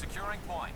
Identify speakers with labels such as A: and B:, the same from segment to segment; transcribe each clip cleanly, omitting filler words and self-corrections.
A: Securing point.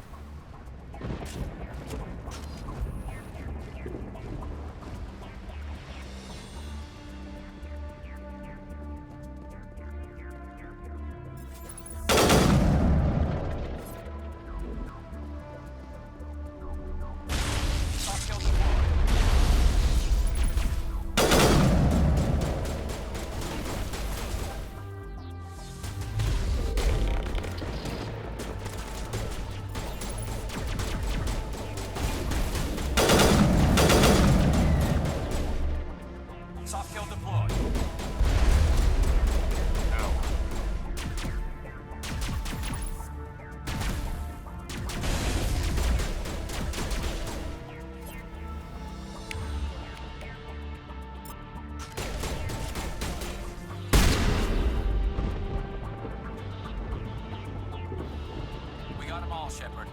A: Shepard.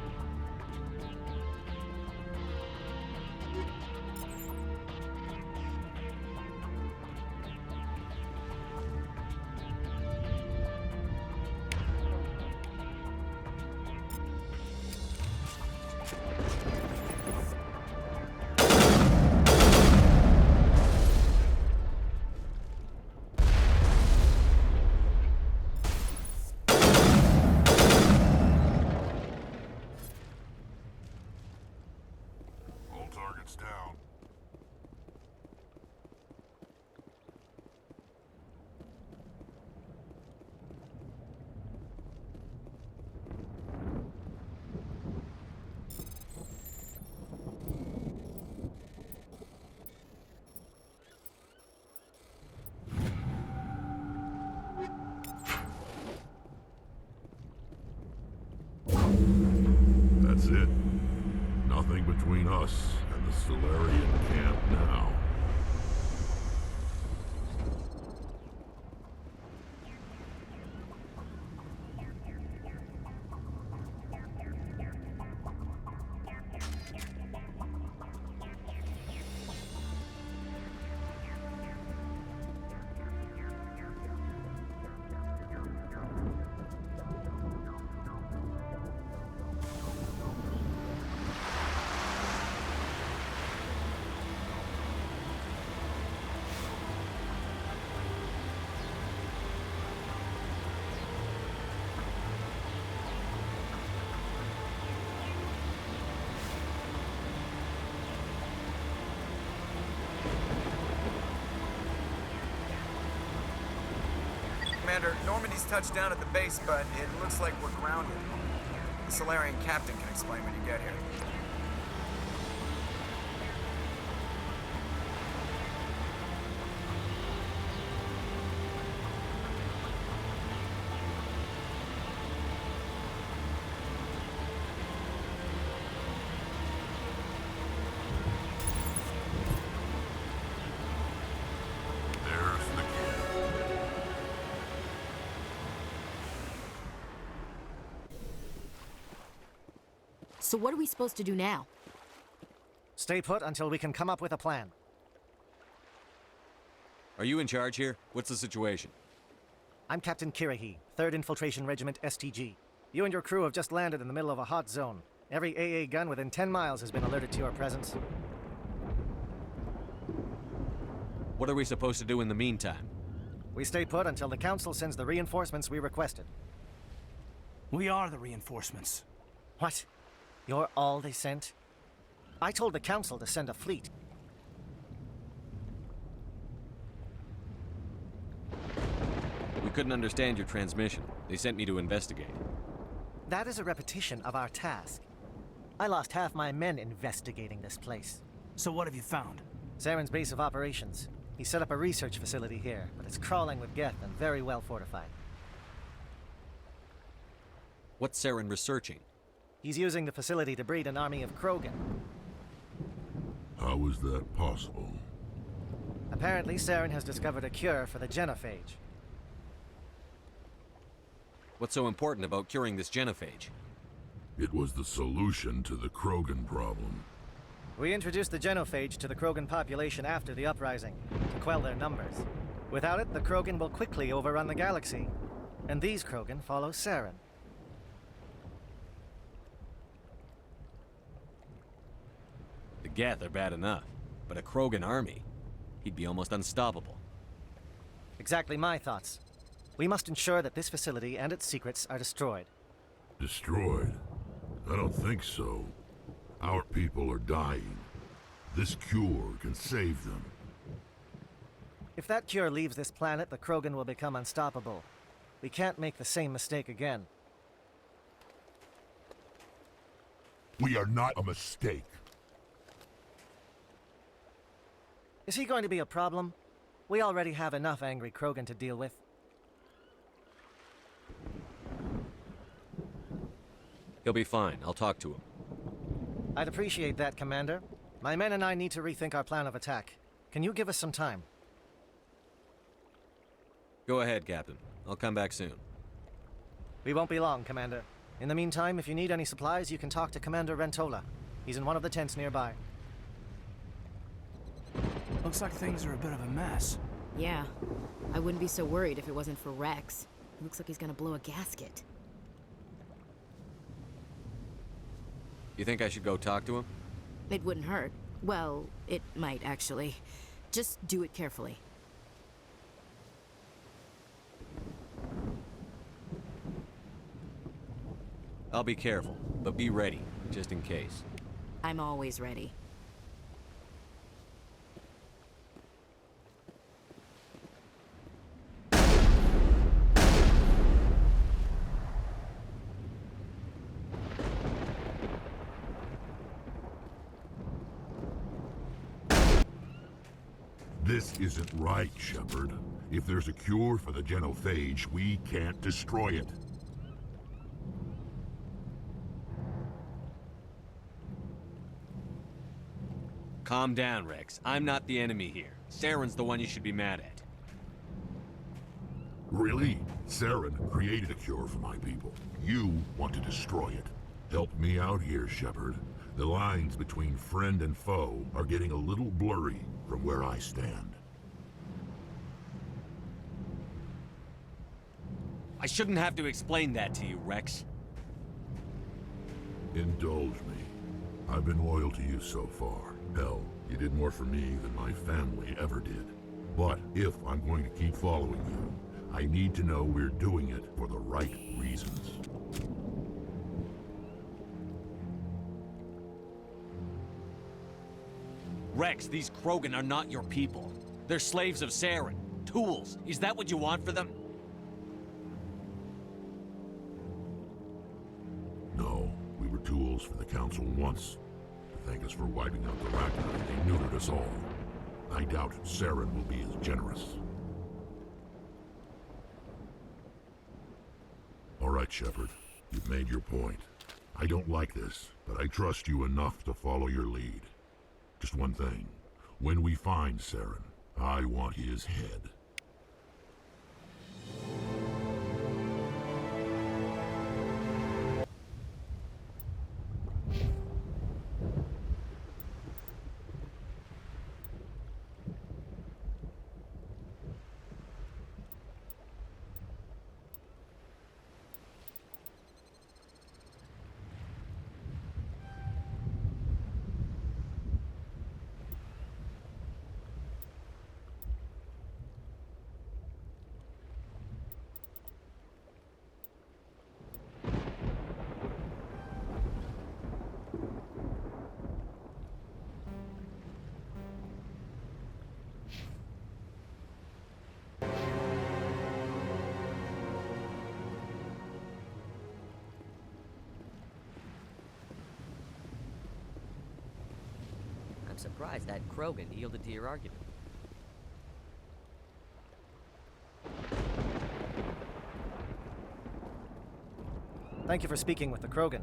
B: Targets down. That's it. Nothing between us and the Solarian camp now.
C: Commander, Normandy's touched down at the base, but it looks like we're grounded. The Solarian captain can explain when you get here.
D: So what are we supposed to do now?
E: Stay put until we can come up with a plan.
F: Are you in charge here? What's the situation?
E: I'm Captain Kirahi, 3rd Infiltration Regiment STG. You and your crew have just landed in the middle of a hot zone. Every AA gun within 10 miles has been alerted to your presence.
F: What are we supposed to do in the meantime?
E: We stay put until the Council sends the reinforcements we requested.
G: We are the reinforcements.
E: What? You're all they sent? I told the Council to send a fleet.
F: We couldn't understand your transmission. They sent me to investigate.
E: That is a repetition of our task. I lost half my men investigating this place.
G: So what have you found?
E: Saren's base of operations. He set up a research facility here, but it's crawling with Geth and very well fortified.
F: What's Saren researching?
E: He's using the facility to breed an army of Krogan.
B: How is that possible?
E: Apparently, Saren has discovered a cure for the genophage.
F: What's so important about curing this genophage?
B: It was the solution to the Krogan problem.
E: We introduced the genophage to the Krogan population after the uprising, to quell their numbers. Without it, the Krogan will quickly overrun the galaxy. And these Krogan follow Saren.
F: Geth are bad enough, but a Krogan army, he'd be almost unstoppable.
E: Exactly my thoughts. We must ensure that this facility and its secrets are destroyed.
B: Destroyed? I don't think so. Our people are dying. This cure can save them.
E: If that cure leaves this planet, the Krogan will become unstoppable. We can't make the same mistake again.
B: We are not a mistake.
E: Is he going to be a problem? We already have enough angry Krogan to deal with.
F: He'll be fine. I'll talk to him.
E: I'd appreciate that, Commander. My men and I need to rethink our plan of attack. Can you give us some time?
F: Go ahead, Captain. I'll come back soon.
E: We won't be long, Commander. In the meantime, if you need any supplies, you can talk to Commander Rentola. He's in one of the tents nearby.
G: Looks like things are a bit of a mess.
D: Yeah. I wouldn't be so worried if it wasn't for Rex. He looks like he's gonna blow a gasket.
F: You think I should go talk to him?
D: It wouldn't hurt. Well, it might, actually. Just do it carefully.
F: I'll be careful, but be ready, just in case.
D: I'm always ready.
B: This isn't right, Shepard. If there's a cure for the genophage, we can't destroy it.
F: Calm down, Rex. I'm not the enemy here. Saren's the one you should be mad at.
B: Really? Saren created a cure for my people. You want to destroy it. Help me out here, Shepard. The lines between friend and foe are getting a little blurry from where I stand.
F: I shouldn't have to explain that to you, Rex.
B: Indulge me. I've been loyal to you so far. Hell, you did more for me than my family ever did. But if I'm going to keep following you, I need to know we're doing it for the right reasons.
F: Rex, these Krogan are not your people. They're slaves of Saren. Tools. Is that what you want for them?
B: No, we were tools for the Council once. To thank us for wiping out the Rachni, they neutered us all. I doubt Saren will be as generous. All right, Shepard. You've made your point. I don't like this, but I trust you enough to follow your lead. Just one thing. When we find Saren, I want his head.
H: I'm surprised that Krogan yielded to your argument.
E: Thank you for speaking with the Krogan.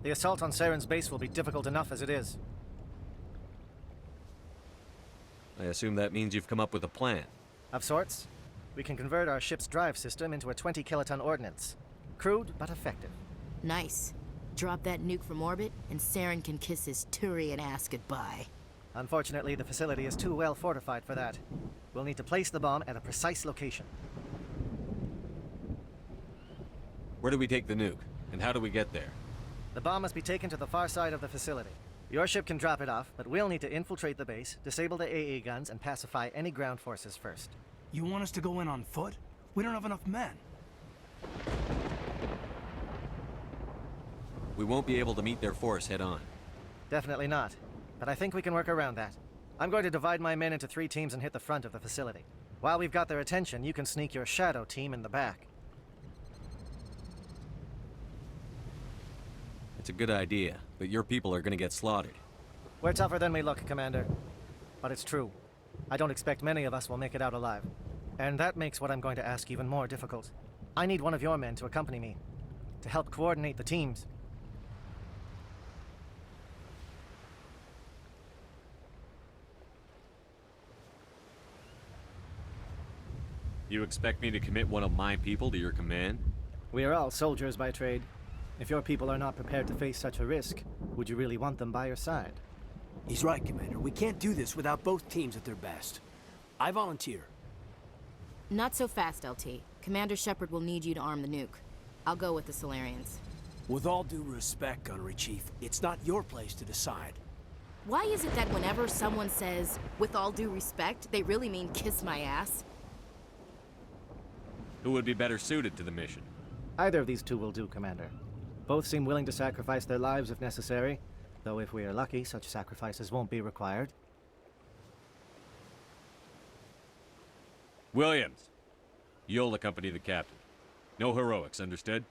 E: The assault on Saren's base will be difficult enough as it is.
F: I assume that means you've come up with a plan.
E: Of sorts. We can convert our ship's drive system into a 20-kiloton ordnance. Crude, but effective.
D: Nice. Drop that nuke from orbit, and Saren can kiss his Turian ass goodbye.
E: Unfortunately, the facility is too well fortified for that. We'll need to place the bomb at a precise location.
F: Where do we take the nuke? And how do we get there?
E: The bomb must be taken to the far side of the facility. Your ship can drop it off, but we'll need to infiltrate the base, disable the AA guns, and pacify any ground forces first.
G: You want us to go in on foot? We don't have enough men.
F: We won't be able to meet their force head-on.
E: Definitely not, but I think we can work around that. I'm going to divide my men into 3 teams and hit the front of the facility. While we've got their attention, you can sneak your shadow team in the back.
F: It's a good idea, but your people are gonna get slaughtered.
E: We're tougher than we look, Commander. But it's true. I don't expect many of us will make it out alive. And that makes what I'm going to ask even more difficult. I need one of your men to accompany me, to help coordinate the teams.
F: You expect me to commit one of my people to your command?
E: We are all soldiers by trade. If your people are not prepared to face such a risk, would you really want them by your side?
G: He's right, Commander. We can't do this without both teams at their best. I volunteer.
D: Not so fast, LT. Commander Shepard will need you to arm the nuke. I'll go with the Solarians.
G: With all due respect, Gunnery Chief, it's not your place to decide.
D: Why is it that whenever someone says, with all due respect, they really mean kiss my ass?
F: Who would be better suited to the mission?
E: Either of these 2 will do, Commander. Both seem willing to sacrifice their lives if necessary, though if we are lucky, such sacrifices won't be required.
F: Williams, you'll accompany the captain. No heroics, understood?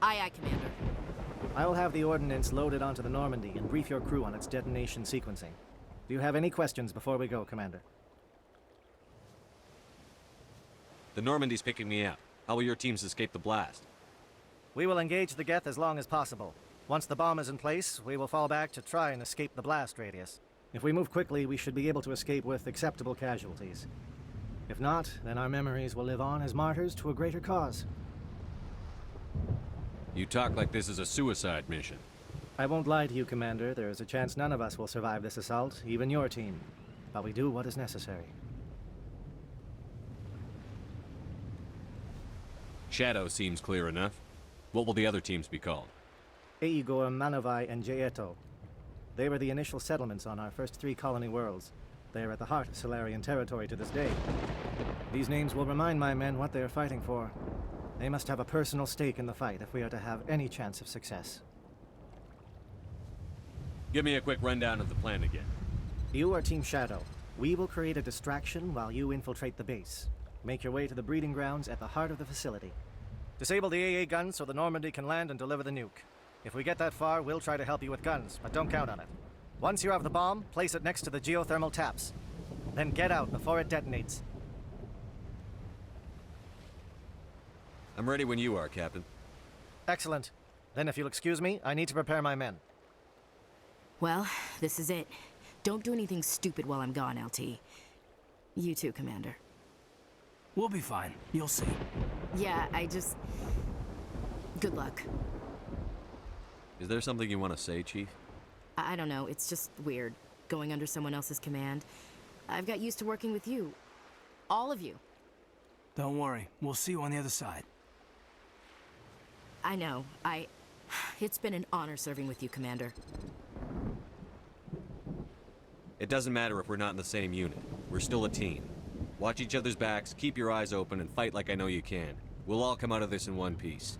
D: Aye, aye, Commander.
E: I will have the ordnance loaded onto the Normandy and brief your crew on its detonation sequencing. Do you have any questions before we go, Commander?
F: The Normandy's picking me up. How will your teams escape the blast?
E: We will engage the Geth as long as possible. Once the bomb is in place, we will fall back to try and escape the blast radius. If we move quickly, we should be able to escape with acceptable casualties. If not, then our memories will live on as martyrs to a greater cause.
F: You talk like this is a suicide mission.
E: I won't lie to you, Commander. There is a chance none of us will survive this assault, even your team. But we do what is necessary.
F: Shadow seems clear enough. What will the other teams be called?
E: Igor, Manovai, and Jaeto. They were the initial settlements on our first 3 colony worlds. They are at the heart of Solarian territory to this day. These names will remind my men what they are fighting for. They must have a personal stake in the fight if we are to have any chance of success.
F: Give me a quick rundown of the plan again.
E: You are Team Shadow. We will create a distraction while you infiltrate the base. Make your way to the breeding grounds at the heart of the facility. Disable the AA guns so the Normandy can land and deliver the nuke. If we get that far, we'll try to help you with guns, but don't count on it. Once you have the bomb, place it next to the geothermal taps. Then get out before it detonates.
F: I'm ready when you are, Captain.
E: Excellent. Then if you'll excuse me, I need to prepare my men.
D: Well, this is it. Don't do anything stupid while I'm gone, LT. You too, Commander.
G: We'll be fine. You'll see.
D: Yeah, good luck.
F: Is there something you want to say, Chief?
D: I don't know, it's just weird, going under someone else's command. I've got used to working with you. All of you.
G: Don't worry. We'll see you on the other side.
D: I know. It's been an honor serving with you, Commander.
F: It doesn't matter if we're not in the same unit. We're still a team. Watch each other's backs, keep your eyes open, and fight like I know you can. We'll all come out of this in one piece.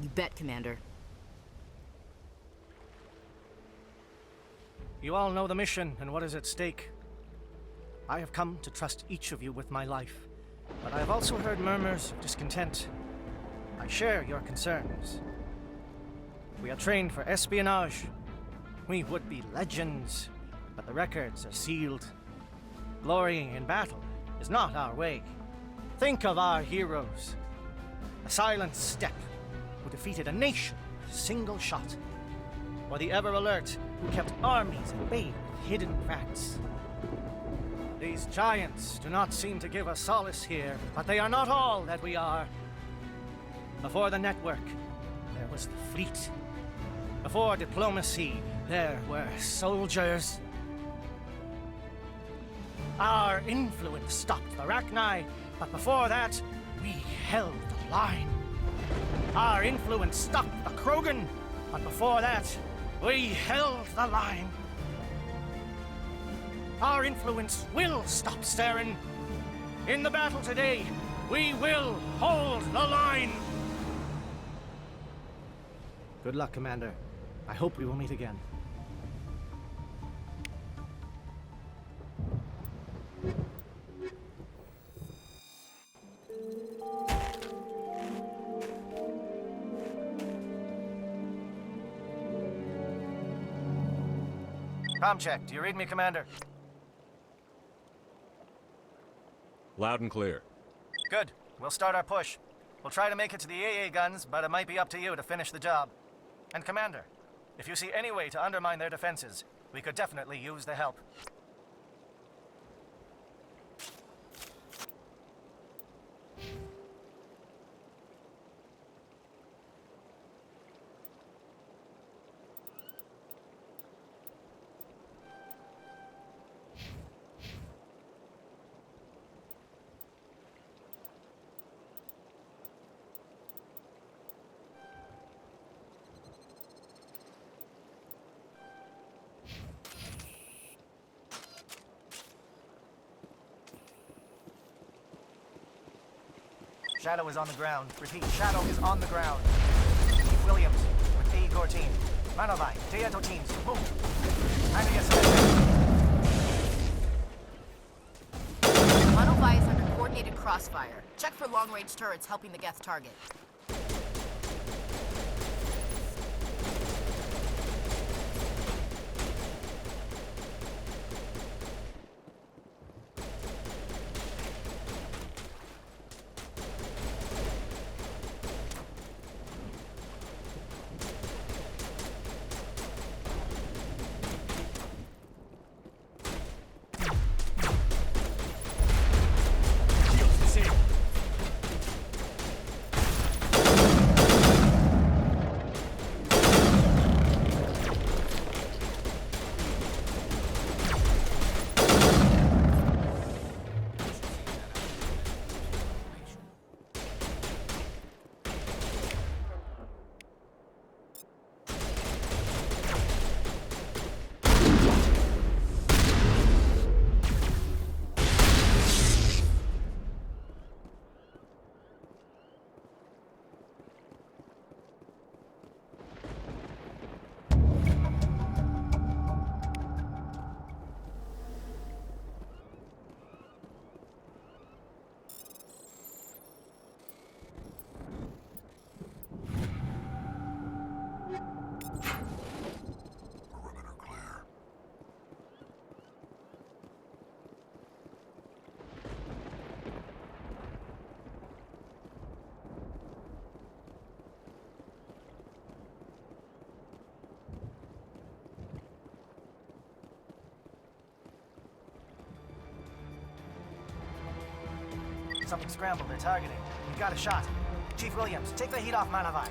D: You bet, Commander.
E: You all know the mission and what is at stake. I have come to trust each of you with my life, but I have also heard murmurs of discontent. I share your concerns. We are trained for espionage. We would be legends, but the records are sealed. Glorying in battle is not our way. Think of our heroes. A silent step who defeated a nation with a single shot. Or the ever-alert who kept armies at bay with hidden facts. These giants do not seem to give us solace here, but they are not all that we are. Before the network, there was the fleet. Before diplomacy, there were soldiers. Our influence stopped the Arachni, but before that, we held the line. Our influence stopped the Krogan, but before that, We held the line. Our influence will stop Saren. In the battle today, we will hold the line. Good luck, Commander. I hope we will meet again. Comm check. Do you read me, Commander?
F: Loud and clear.
E: Good. We'll start our push. We'll try to make it to the AA guns, but it might be up to you to finish the job. And Commander, if you see any way to undermine their defenses, we could definitely use the help. Shadow is on the ground. Repeat, Shadow is on the ground. Chief Williams with A. Gortine. Manovai, Teato teams, move.
D: Manovai is under coordinated crossfire. Check for long-range turrets helping the Geth target.
E: Something scrambled. They're targeting. We got a shot. Chief Williams, take the heat off Manovai.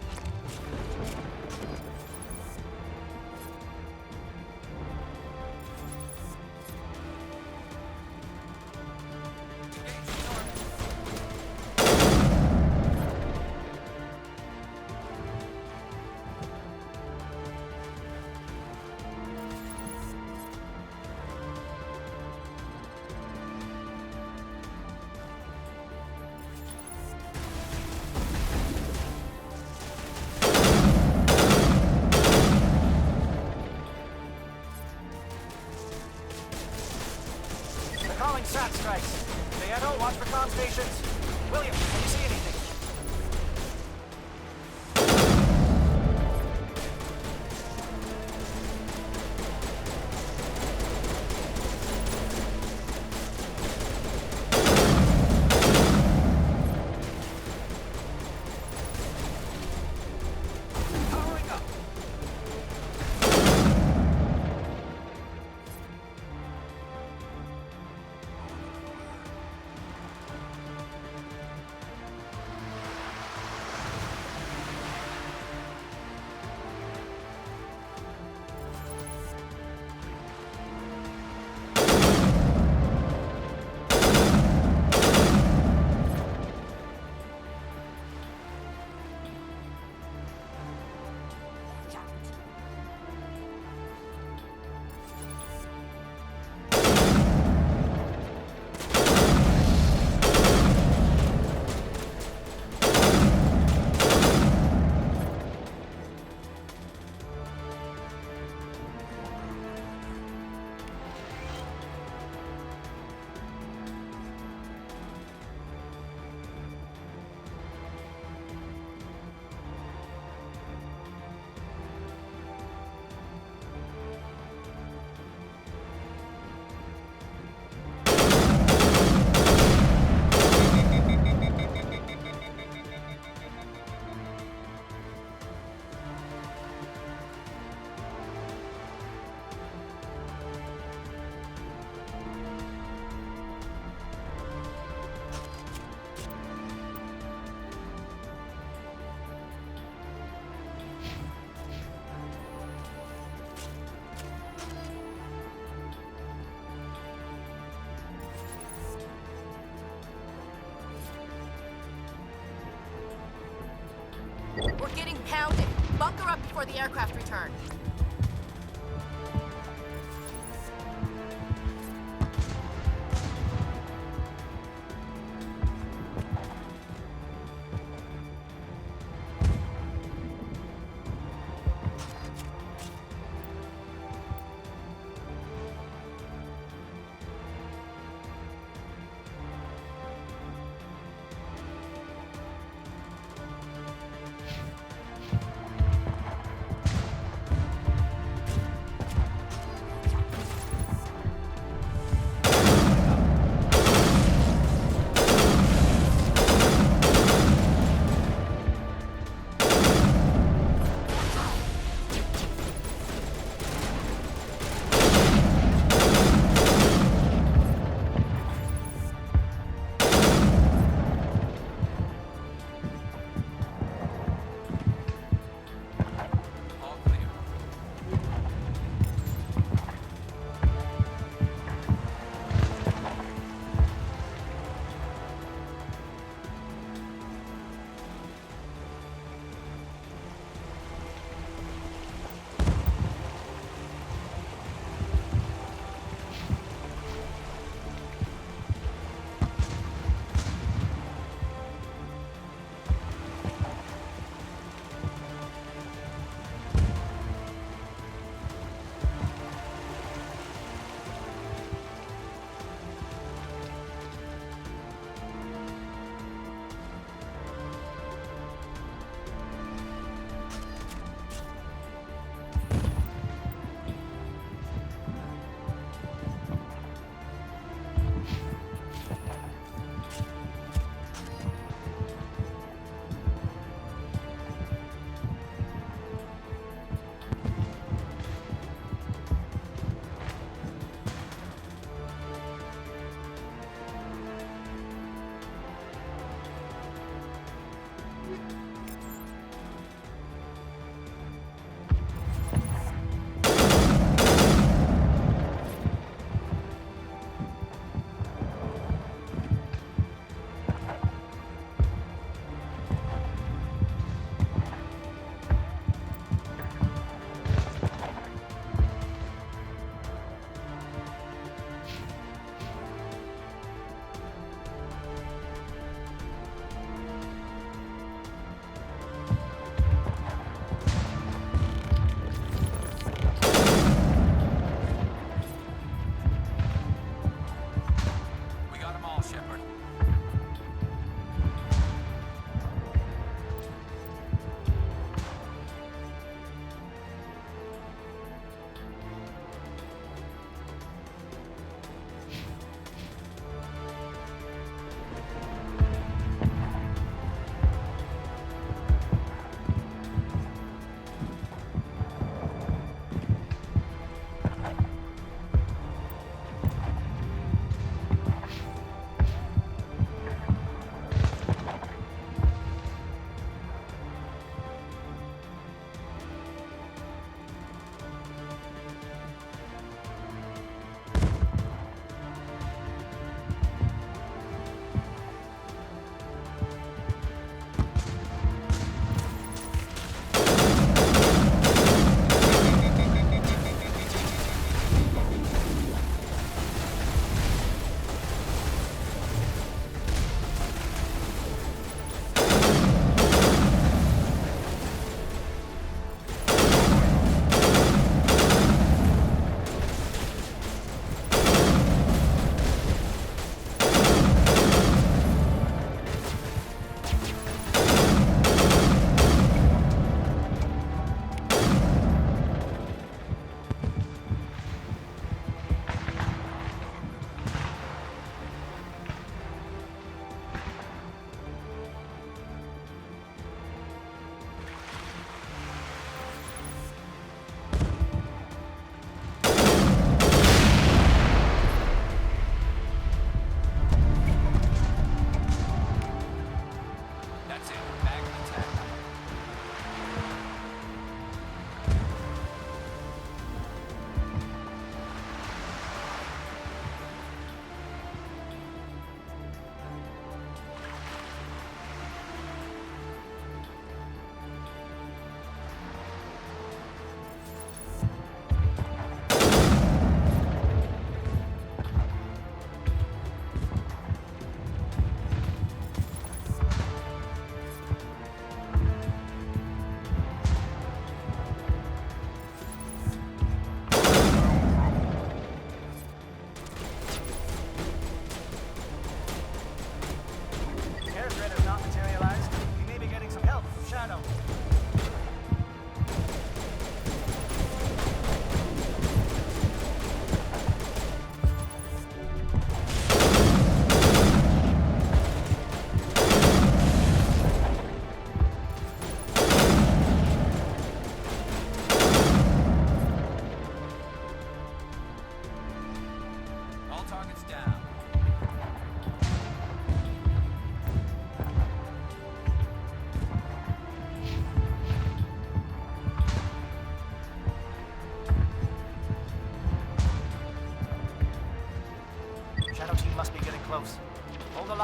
D: We're getting pounded. Bunker up before the aircraft return.
A: All clear.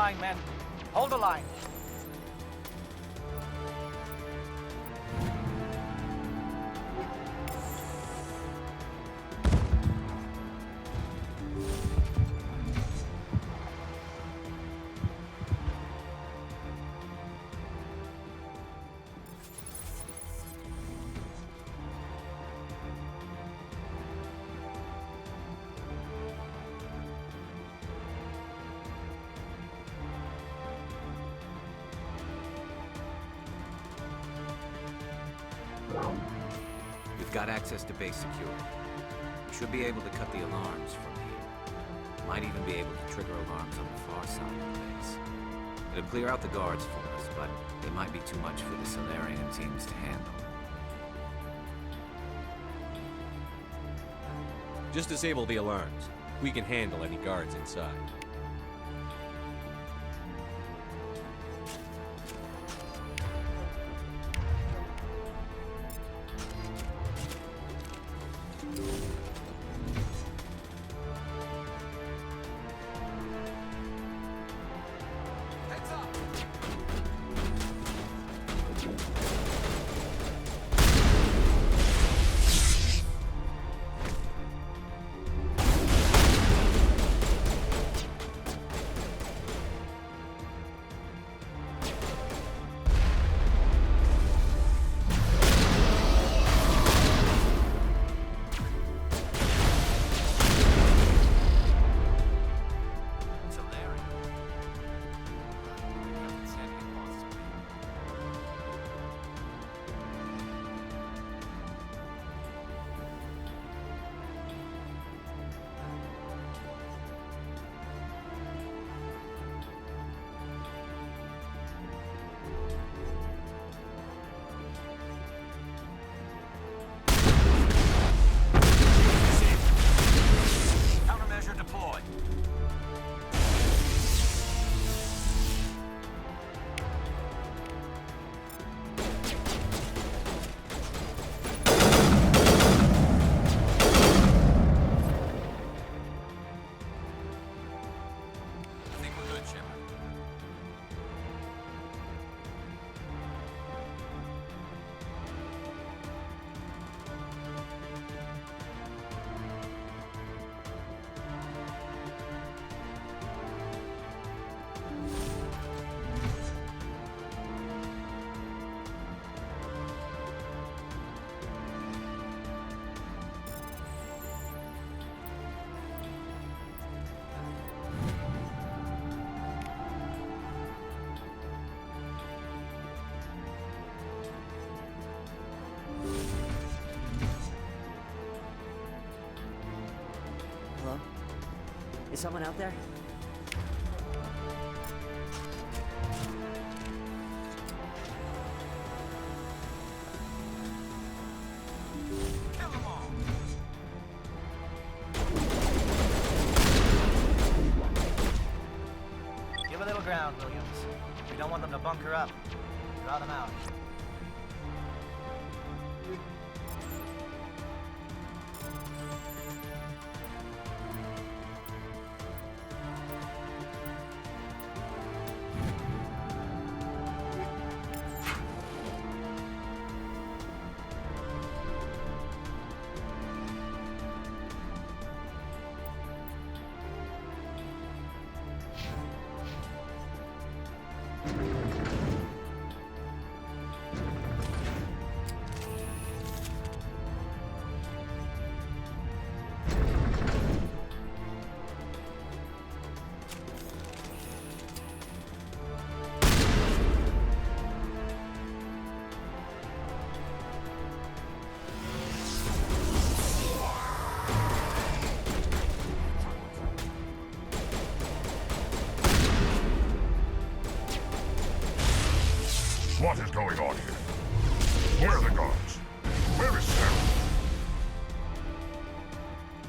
E: line, men. Hold the line.
I: We've got access to base security. We should be able to cut the alarms from here. Might even be able to trigger alarms on the far side of the base. It'll clear out the guards for us, but they might be too much for the Solarian teams to handle.
F: Just disable the alarms. We can handle any guards inside.
A: Heads up! Countermeasure deployed. I think we're good, Shepard.
J: Hello? Is someone out there?
A: Kill them all!
E: Give a little ground, Williams. We don't want them to bunker up. Draw them out.
B: What is going on here? Where are the guards? Where is Sarah?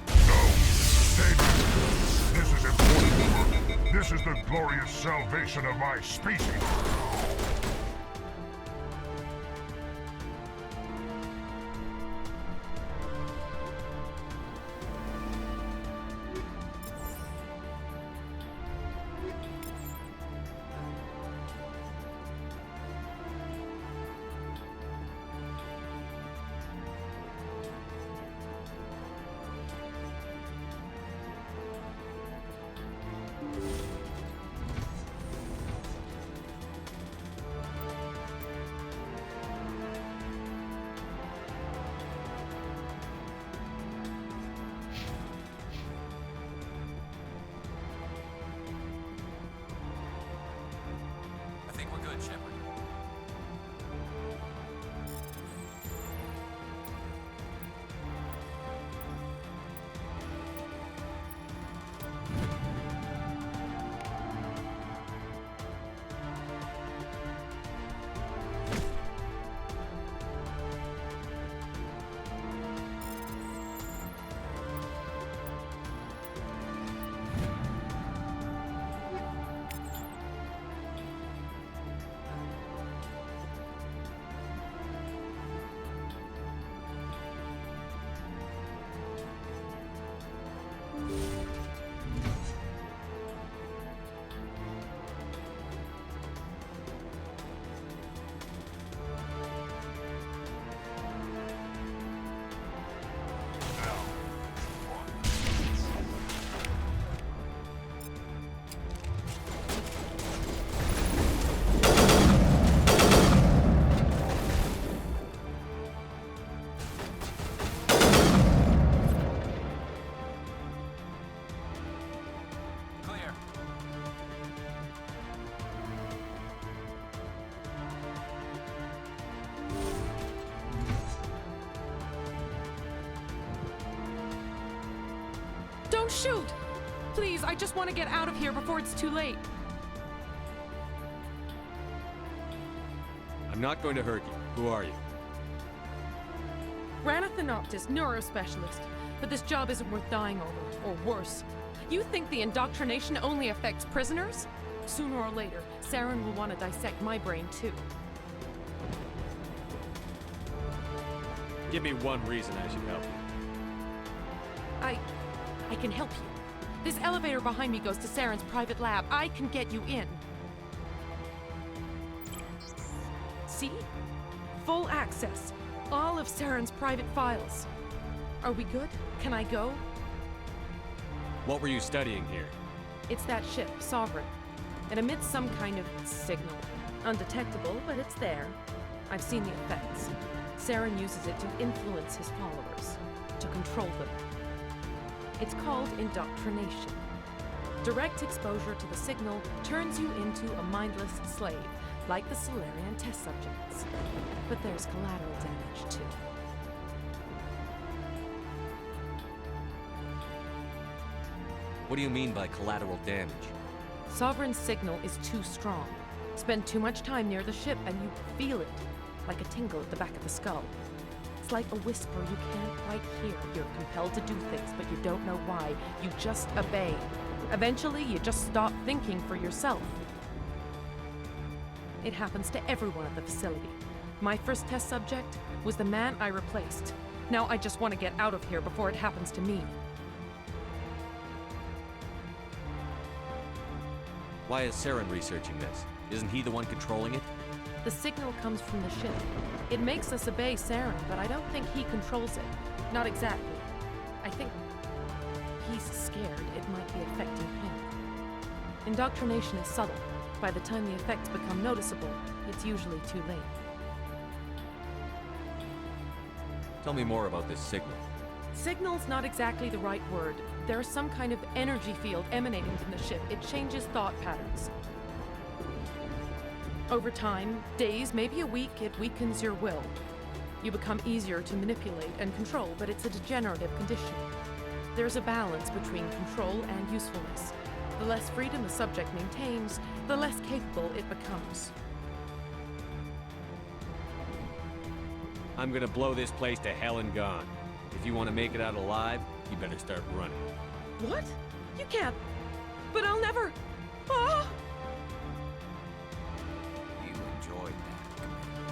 B: No, stay back. This is important. This is the glorious salvation of my species.
A: good, Shepard. Clear.
K: Don't shoot! Please, I just want to get out of here before it's too late.
F: I'm not going to hurt you. Who are you?
K: Ranathanoptis, neurospecialist. But this job isn't worth dying over, or worse. You think the indoctrination only affects prisoners? Sooner or later, Saren will want to dissect my brain too.
F: Give me one reason I should help you.
K: I can help you. This elevator behind me goes to Saren's private lab. I can get you in. See? Full access. All of Saren's private files. Are we good? Can I go?
F: What were you studying here?
K: It's that ship, Sovereign. It emits some kind of signal. Undetectable, but it's there. I've seen the effects. Saren uses it to influence his followers, to control them. It's called indoctrination. Direct exposure to the signal turns you into a mindless slave, like the Solarian test subjects. But there's collateral damage, too.
F: What do you mean by collateral damage?
K: Sovereign's signal is too strong. Spend too much time near the ship and you feel it, like a tingle at the back of the skull. It's like a whisper you can't quite hear. You're compelled to do things, but you don't know why. You just obey. Eventually, you just stop thinking for yourself. It happens to everyone at the facility. My first test subject was the man I replaced. Now I just want to get out of here before it happens to me.
F: Why is Saren researching this? Isn't he the one controlling it?
K: The signal comes from the ship. It makes us obey Saren, but I don't think he controls it. Not exactly. I think he's scared it might be affecting him. Indoctrination is subtle. By the time the effects become noticeable, it's usually too late.
F: Tell me more about this signal.
K: Signal's not exactly the right word. There's some kind of energy field emanating from the ship. It changes thought patterns. Over time, days, maybe a week, it weakens your will. You become easier to manipulate and control, but it's a degenerative condition. There's a balance between control and usefulness. The less freedom the subject maintains, the less capable it becomes.
F: I'm gonna blow this place to hell and gone. If you want to make it out alive, you better start running.
K: What? You can't. But I'll never. Ah!
I: You enjoyed that, Commander.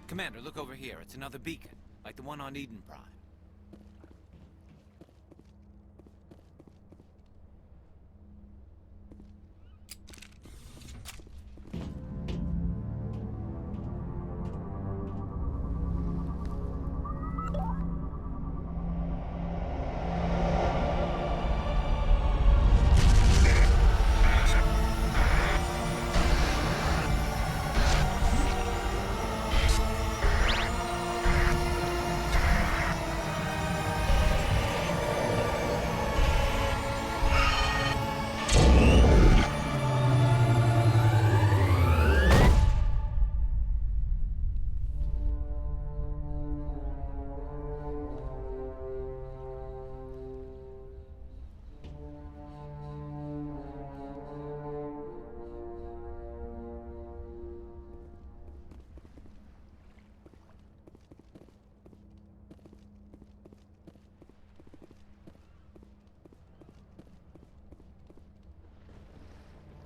I: Commander, look over here. It's another beacon, like the one on Eden Prime.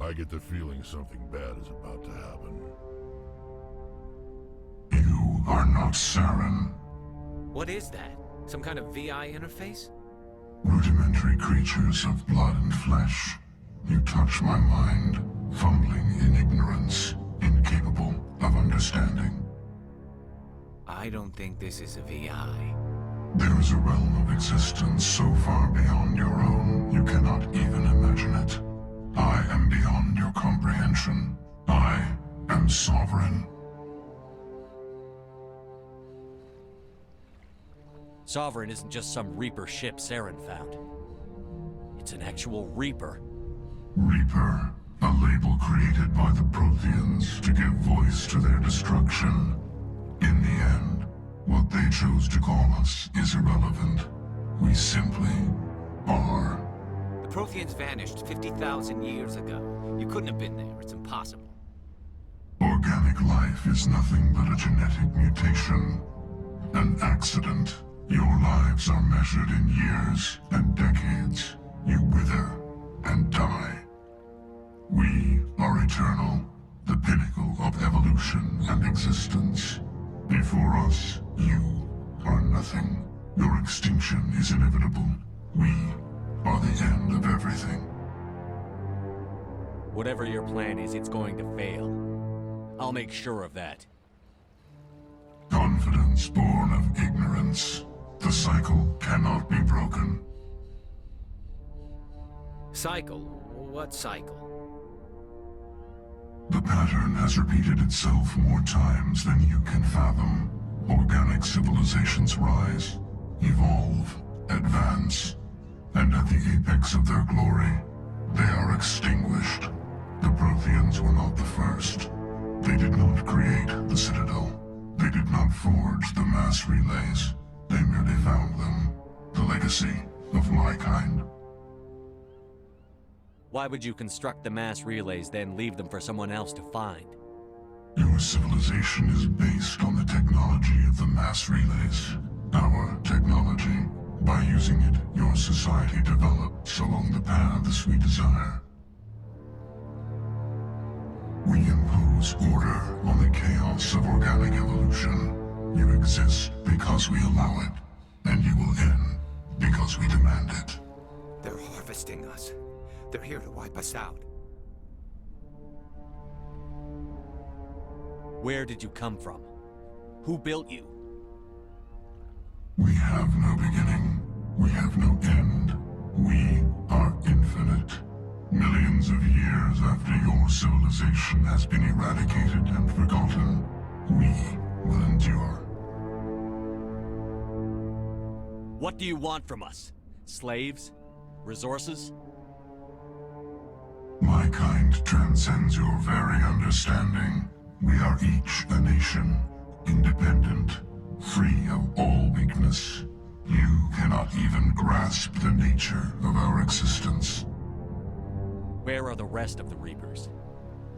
B: I get the feeling something bad is about to happen.
L: You are not Saren.
I: What is that? Some kind of VI interface?
L: Rudimentary creatures of blood and flesh. You touch my mind, fumbling in ignorance, incapable of understanding.
I: I don't think this is a VI.
L: There is a realm of existence so far beyond your own, you cannot even imagine it. I am beyond your comprehension. I am sovereign.
F: Sovereign isn't just some Reaper ship Saren found. It's an actual Reaper.
L: Reaper, a label created by the Protheans to give voice to their destruction. In the end, what they chose to call us is irrelevant. We simply are.
I: The Protheans vanished 50,000 years ago. You couldn't have been there. It's impossible.
L: Organic life is nothing but a genetic mutation. An accident. Your lives are measured in years and decades. You wither and die. We are eternal, the pinnacle of evolution and existence. Before us, you are nothing. Your extinction is inevitable. We are the end of everything.
F: Whatever your plan is, it's going to fail. I'll make sure of that.
L: Confidence born of ignorance. The cycle cannot be broken.
I: Cycle? What cycle?
L: The pattern has repeated itself more times than you can fathom. Organic civilizations rise, evolve, advance, and at the apex of their glory, they are extinguished. The Protheans were not the first. They did not create the Citadel. They did not forge the mass relays. They merely found them. The legacy of my kind.
F: Why would you construct the mass relays, then leave them for someone else to find?
L: Your civilization is based on the technology of the mass relays. Our technology. By using it, your society develops along the paths we desire. We impose order on the chaos of organic evolution. You exist because we allow it, and you will end because we demand it.
I: They're harvesting us. They're here to wipe us out.
F: Where did you come from? Who built you?
L: We have no beginning. We have no end. We are infinite. Millions of years after your civilization has been eradicated and forgotten, we will endure.
F: What do you want from us? Slaves? Resources?
L: My kind transcends your very understanding. We are each a nation, independent, free of all weakness. You cannot even grasp the nature of our existence.
F: Where are the rest of the Reapers?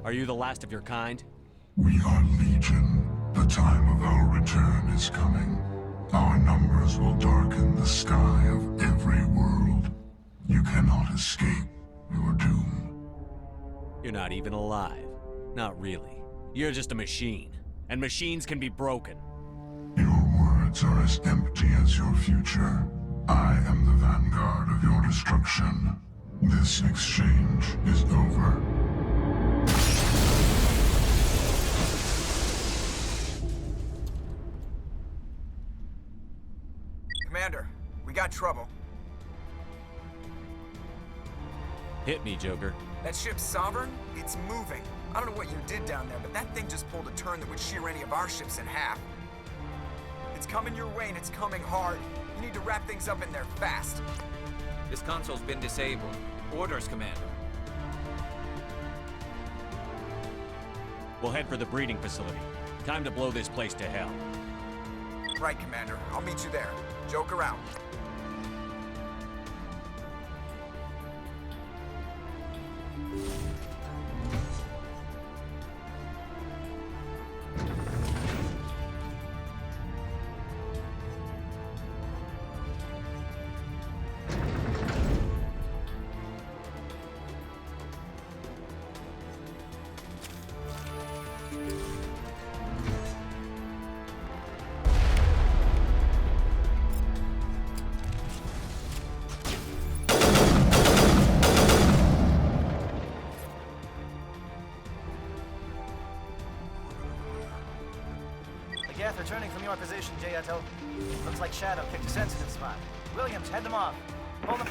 F: Are you the last of your kind?
L: We are Legion. The time of our return is coming. Our numbers will darken the sky of every world. You cannot escape your doom.
F: You're not even alive. Not really. You're just a machine. and machines can be broken.
L: Your words are as empty as your future. I am the vanguard of your destruction. This exchange is over.
C: Commander, we got trouble.
F: Hit me, Joker.
C: That ship Sovereign? It's moving. I don't know what you did down there, but that thing just pulled a turn that would shear any of our ships in half. It's coming your way and it's coming hard. You need to wrap things up in there fast.
I: This console's been disabled. Orders, Commander.
F: We'll head for the breeding facility. Time to blow this place to hell.
C: Right, Commander. I'll meet you there. Joker out.
E: Geth returning from your position, Jayato. Looks like Shadow picked a sensitive spot. Williams, head them off. Hold them.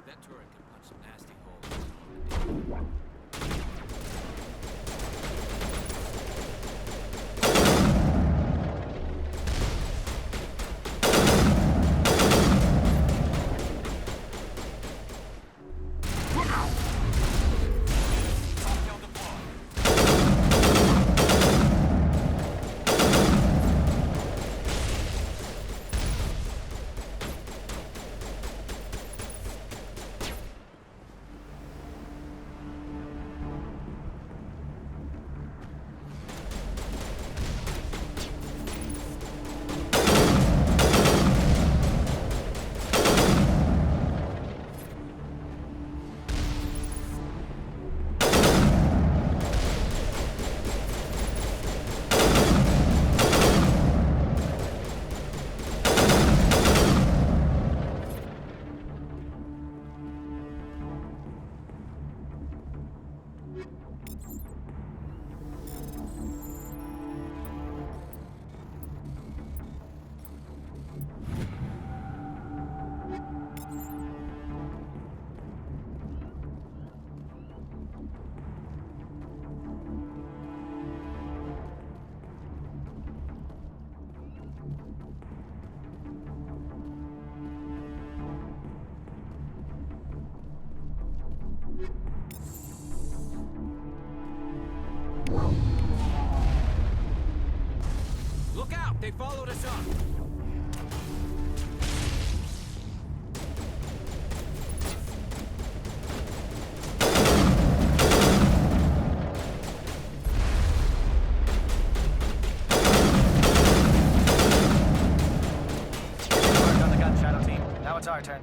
I: That turret can punch some nasty holes. Look out! They followed us up!
E: Work on the gun, Shadow Team. Now it's our turn.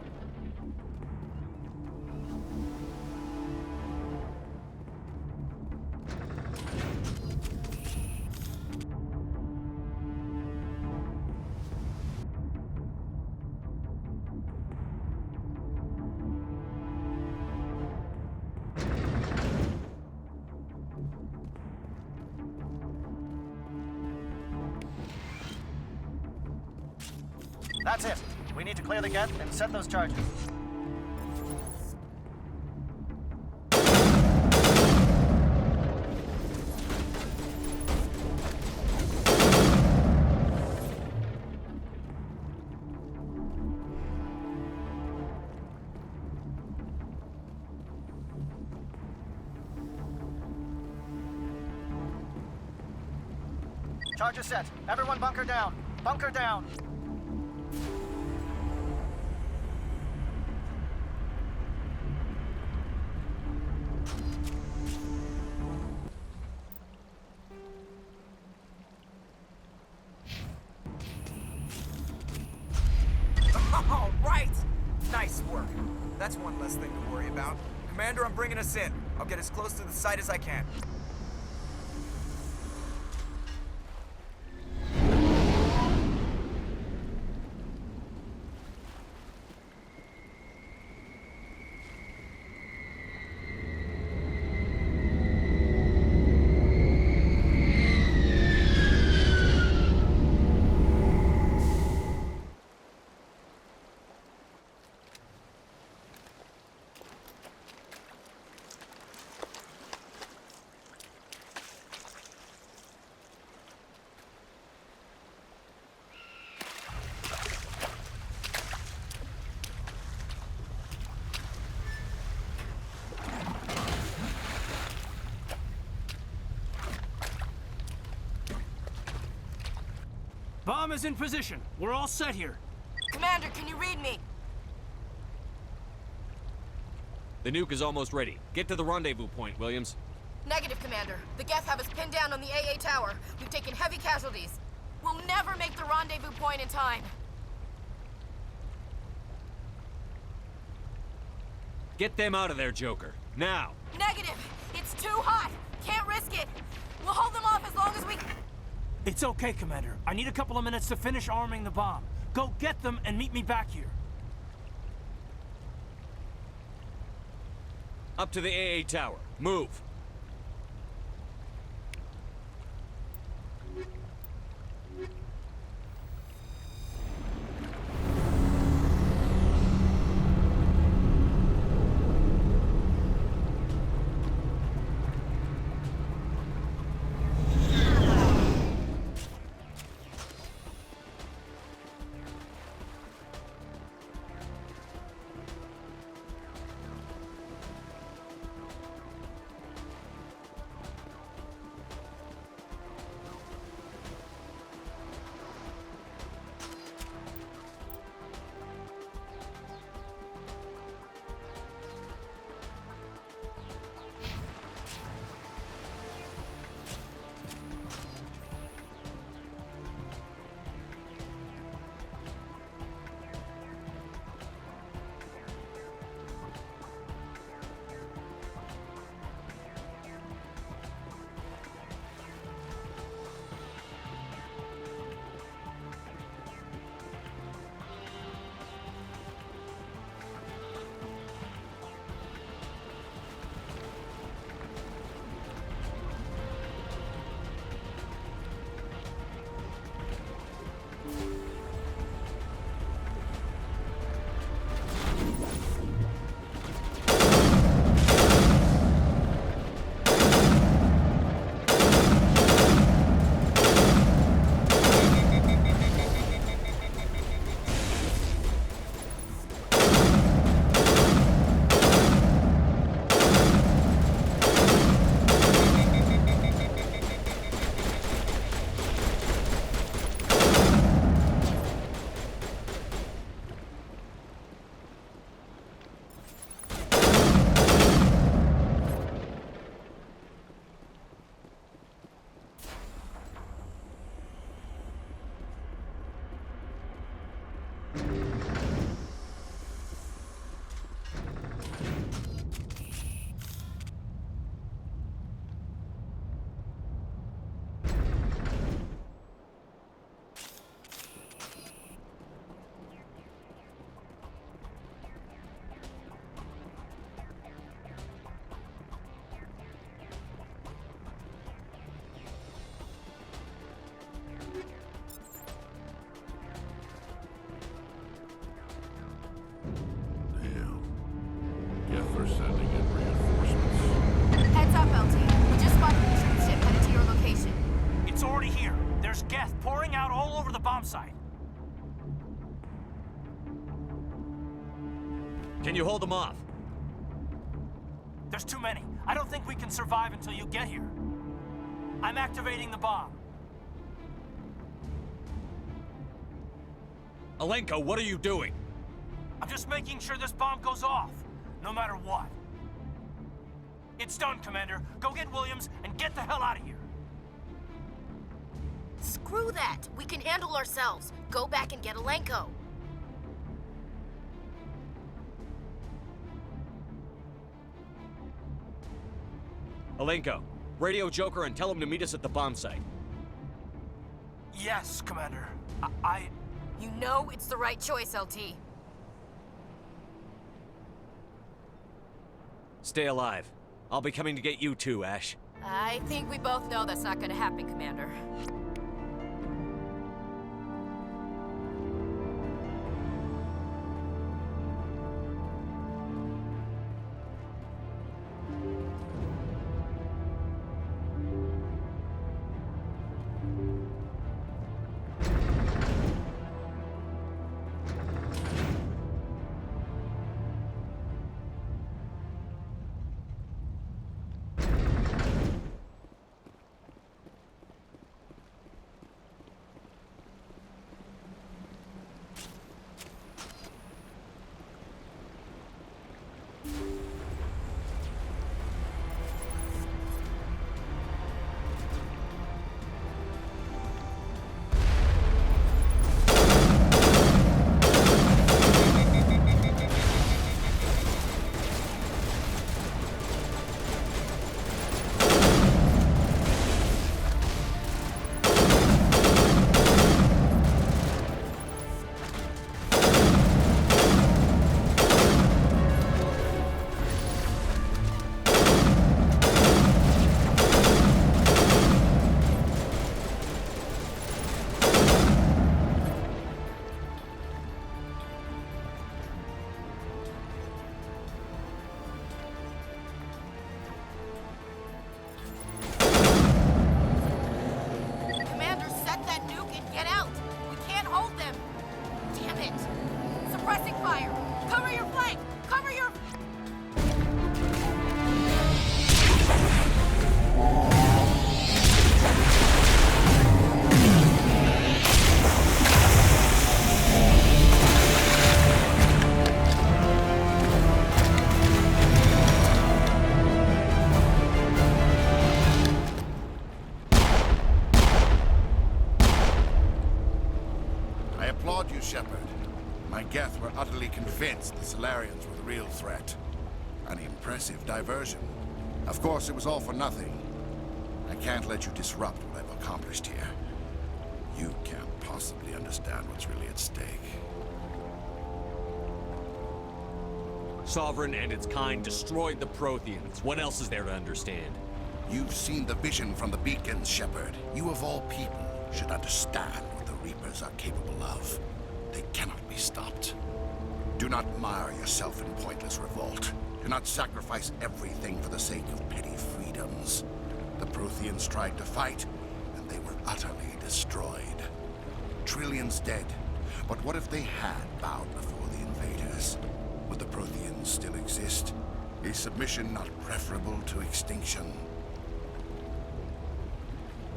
E: That's it. We need to clear the gate and set those charges. Charges set. Everyone bunker down. Bunker down.
C: All right! Nice work. That's one less thing to worry about. Commander, I'm bringing us in. I'll get as close to the site as I can.
G: Bomb is in position. We're all set here.
D: Commander, can you read me?
F: The nuke is almost ready. Get to the rendezvous point, Williams.
D: Negative, Commander. The Geth have us pinned down on the AA tower. We've taken heavy casualties. We'll never make the rendezvous point in time.
F: Get them out of there, Joker. Now!
D: Negative! It's too hot! Can't risk it! We'll hold them off as long as we...
G: It's okay, Commander. I need a couple of minutes to finish arming the bomb. Go get them and meet me back here.
F: Up to the AA tower. Move!
G: site.
F: Can you hold them off?
G: There's too many. I don't think we can survive until you get here. I'm activating the bomb.
F: Alenko, what are you doing?
G: I'm just making sure this bomb goes off, no matter what. It's done, Commander. Go get Williams and get the hell out of here.
D: Screw that! We can handle ourselves. Go back and get Alenko.
F: Alenko, radio Joker and tell him to meet us at the bomb site.
G: Yes, Commander.
D: You know it's the right choice, LT.
F: Stay alive. I'll be coming to get you too, Ash.
D: I think we both know that's not gonna happen, Commander.
M: Geth were utterly convinced the Solarians were the real threat. An impressive diversion. Of course, it was all for nothing. I can't let you disrupt what I've accomplished here. You can't possibly understand what's really at stake.
F: Sovereign and its kind destroyed the Protheans. What else is there to understand?
M: You've seen the vision from the beacons, Shepard. You of all people should understand what the Reapers are capable of. They cannot be stopped. Do not mire yourself in pointless revolt. Do not sacrifice everything for the sake of petty freedoms. The Protheans tried to fight, and they were utterly destroyed. Trillions dead. But what if they had bowed before the invaders? Would the Protheans still exist? Is submission not preferable to extinction?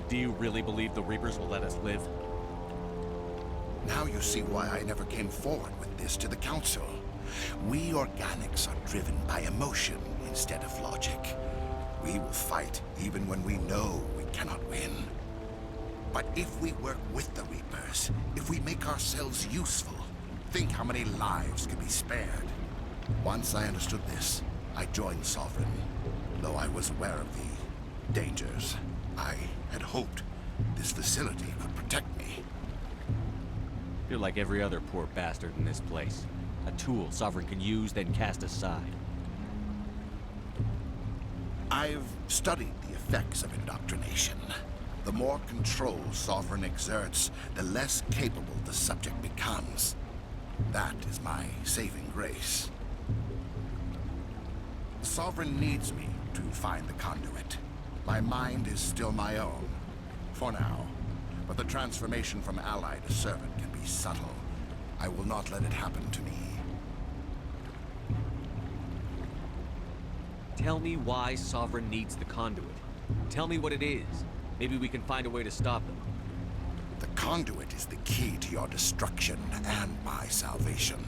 F: Do you really believe the Reapers will let us live?
M: Now you see why I never came forward with this to the Council. We organics are driven by emotion instead of logic. We will fight even when we know we cannot win. But if we work with the Reapers, if we make ourselves useful, think how many lives could be spared. Once I understood this, I joined Sovereign. Though I was aware of the dangers, I had hoped this facility could protect me.
F: You're like every other poor bastard in this place. A tool Sovereign can use, then cast aside.
M: I've studied the effects of indoctrination. The more control Sovereign exerts, the less capable the subject becomes. That is my saving grace. Sovereign needs me to find the conduit. My mind is still my own, for now. but the transformation from ally to servant can be subtle. I will not let it happen to me.
F: Tell me why Sovereign needs the conduit. Tell me what it is. Maybe we can find a way to stop them.
M: The conduit is the key to your destruction and my salvation.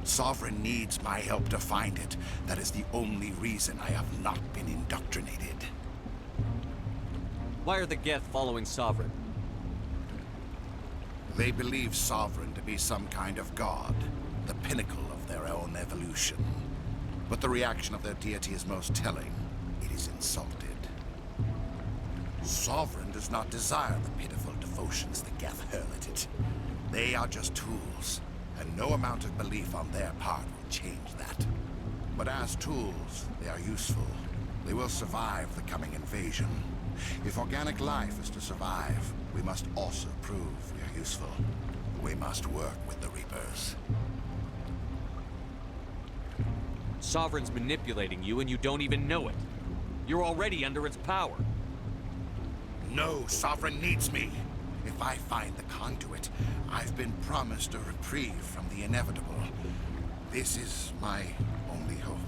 M: Sovereign needs my help to find it. That is the only reason I have not been indoctrinated.
F: Why are the Geth following Sovereign?
M: They believe Sovereign to be some kind of god, the pinnacle of their own evolution. But the reaction of their deity is most telling. It is insulted. Sovereign does not desire the pitiful devotions the Geth hurl at it. They are just tools, and no amount of belief on their part will change that. But as tools, they are useful. They will survive the coming invasion. If organic life is to survive, we must also prove we are useful. We must work with the Reapers.
F: Sovereign's manipulating you and you don't even know it. You're already under its power.
M: No, Sovereign needs me. If I find the conduit, I've been promised a reprieve from the inevitable. This is my only hope.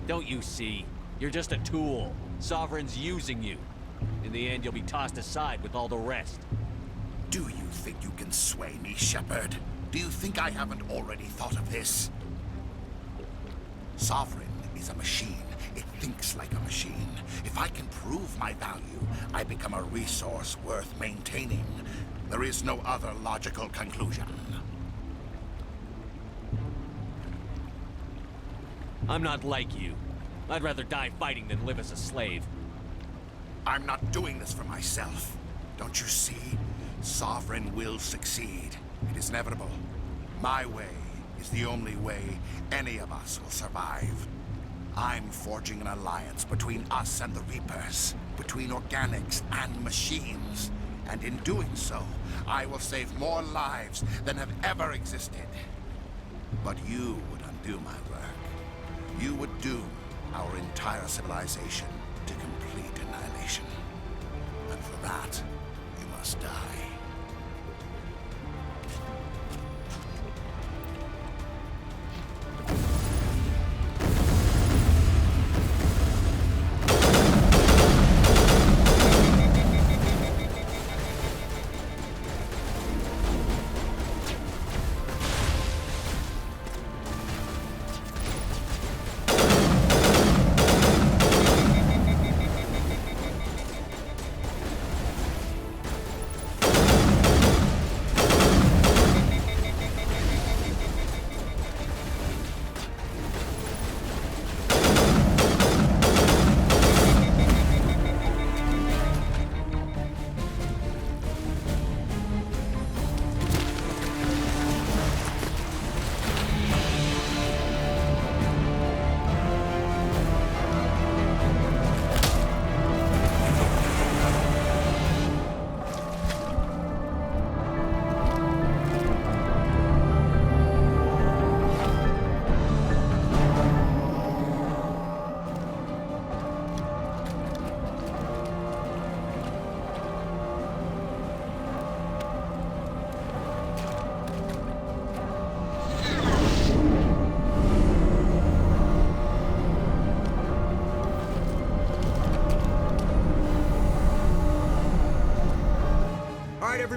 F: Don't you see? You're just a tool. Sovereign's using you. In the end, you'll be tossed aside with all the rest.
M: Do you think you can sway me, Shepard? Do you think I haven't already thought of this? Sovereign is a machine. It thinks like a machine. If I can prove my value, I become a resource worth maintaining. There is no other logical conclusion.
F: I'm not like you. I'd rather die fighting than live as a slave.
M: I'm not doing this for myself. Don't you see? Sovereign will succeed. It is inevitable. My way is the only way any of us will survive. I'm forging an alliance between us and the Reapers, between organics and machines. And in doing so, I will save more lives than have ever existed. But you would undo my work. You would doom our entire civilization to complete annihilation. And for that, you must die.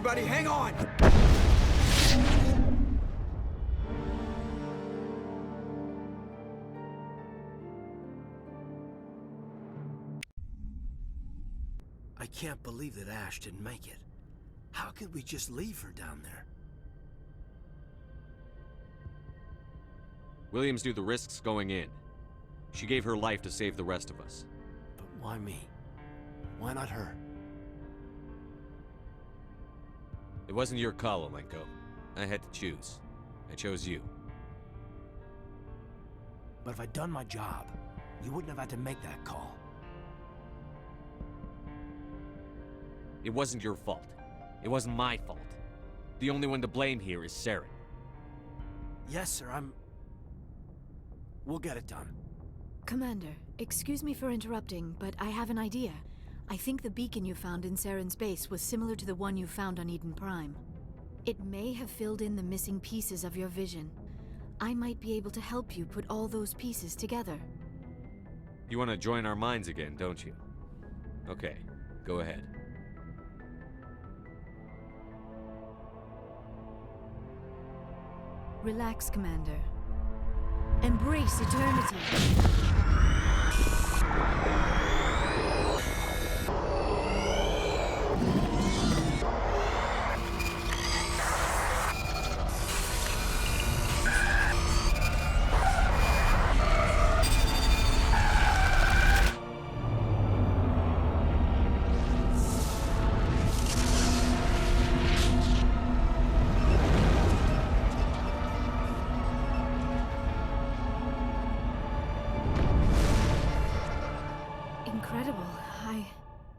C: Everybody, hang on!
N: I can't believe that Ash didn't make it. How could we just leave her down there?
F: Williams knew the risks going in. She gave her life to save the rest of us.
N: But why me? Why not her?
F: It wasn't your call, Alenko. I had to choose. I chose you.
N: But if I'd done my job, you wouldn't have had to make that call.
F: It wasn't your fault. It wasn't my fault. The only one to blame here is Saren.
N: Yes, sir, We'll get it done.
O: Commander, excuse me for interrupting, but I have an idea. I think the beacon you found in Saren's base was similar to the one you found on Eden Prime. It may have filled in the missing pieces of your vision. I might be able to help you put all those pieces together.
F: You want to join our minds again, don't you? Okay, go ahead.
O: Relax, Commander. Embrace eternity.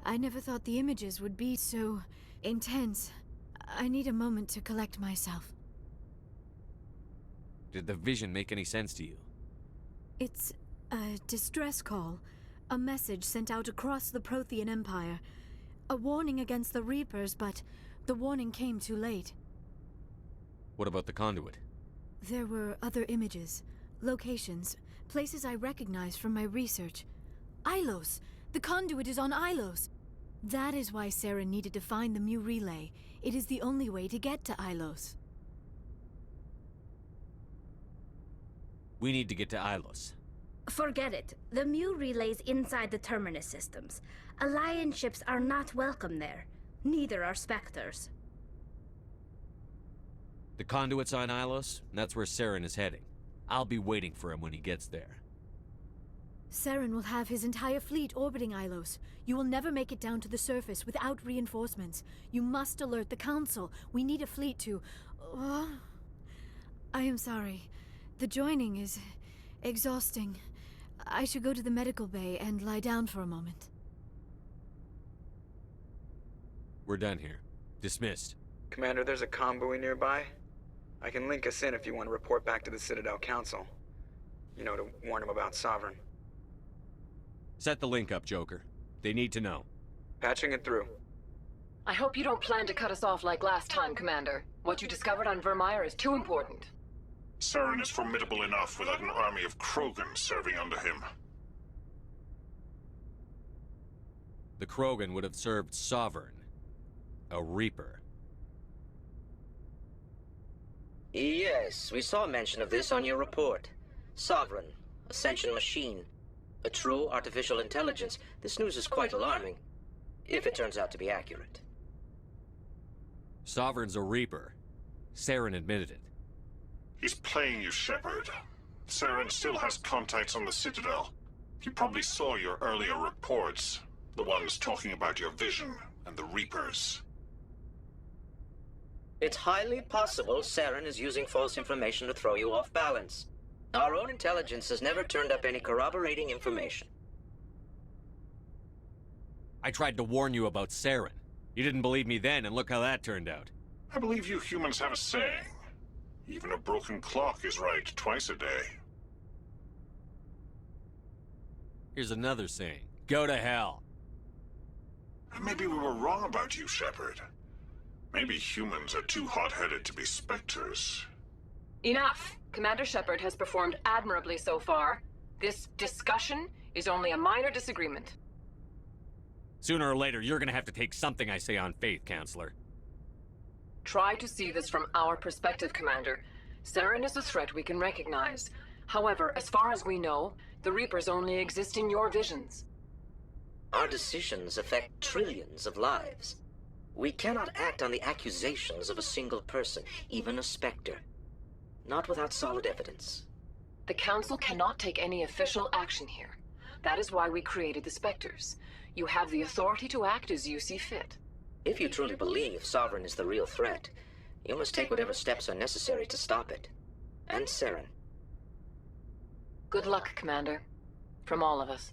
O: I never thought the images would be so intense. I need a moment to collect myself.
F: Did the vision make any sense to you?
O: It's a distress call. A message sent out across the Prothean Empire. A warning against the Reapers, but the warning came too late.
F: What about the conduit?
O: There were other images, locations, places I recognized from my research. Ilos! The conduit is on Ilos! That is why Saren needed to find the Mu relay. It is the only way to get to Ilos.
F: We need to get to Ilos.
P: Forget it. The Mu relay's inside the Terminus systems. Alliance ships are not welcome there. Neither are Spectres.
F: The conduit's on Ilos, and that's where Saren is heading. I'll be waiting for him when he gets there.
O: Saren will have his entire fleet orbiting Ilos. You will never make it down to the surface without reinforcements. You must alert the Council. We need a fleet to... I am sorry. The joining is exhausting. I should go to the medical bay and lie down for a moment.
F: We're done here. Dismissed.
C: Commander, there's a convoy nearby. I can link us in if you want to report back to the Citadel Council. You know, to warn them about Sovereign.
F: Set the link up, Joker. They need to know.
C: Patching it through.
Q: I hope you don't plan to cut us off like last time, Commander. What you discovered on Virmire is too important.
L: Saren is formidable enough without an army of Krogan serving under him.
F: The Krogan would have served Sovereign. A Reaper.
R: Yes, we saw mention of this on your report. Sovereign, Ascension machine. A true artificial intelligence. This news is quite alarming, if it turns out to be accurate.
F: Sovereign's a Reaper. Saren admitted it.
L: He's playing you, Shepard. Saren still has contacts on the Citadel. He probably saw your earlier reports. The ones talking about your vision and the Reapers.
R: It's highly possible Saren is using false information to throw you off balance. Our own intelligence has never turned up any corroborating information.
F: I tried to warn you about Saren. You didn't believe me then, and look how that turned out.
L: I believe you humans have a saying. Even a broken clock is right twice a day.
F: Here's another saying. Go to hell.
L: Maybe we were wrong about you, Shepard. Maybe humans are too hot-headed to be Spectres.
Q: Enough! Commander Shepard has performed admirably so far. This discussion is only a minor disagreement.
F: Sooner or later, you're gonna have to take something I say on faith, Counselor.
Q: Try to see this from our perspective, Commander. Saren is a threat we can recognize. However, as far as we know, the Reapers only exist in your visions.
R: Our decisions affect trillions of lives. We cannot act on the accusations of a single person, even a Spectre. Not without solid evidence.
Q: The Council cannot take any official action here. That is why we created the Spectres. You have the authority to act as you see fit.
R: If you truly believe Sovereign is the real threat, you must take whatever steps are necessary to stop it. And Saren.
Q: Good luck, Commander. From all of us.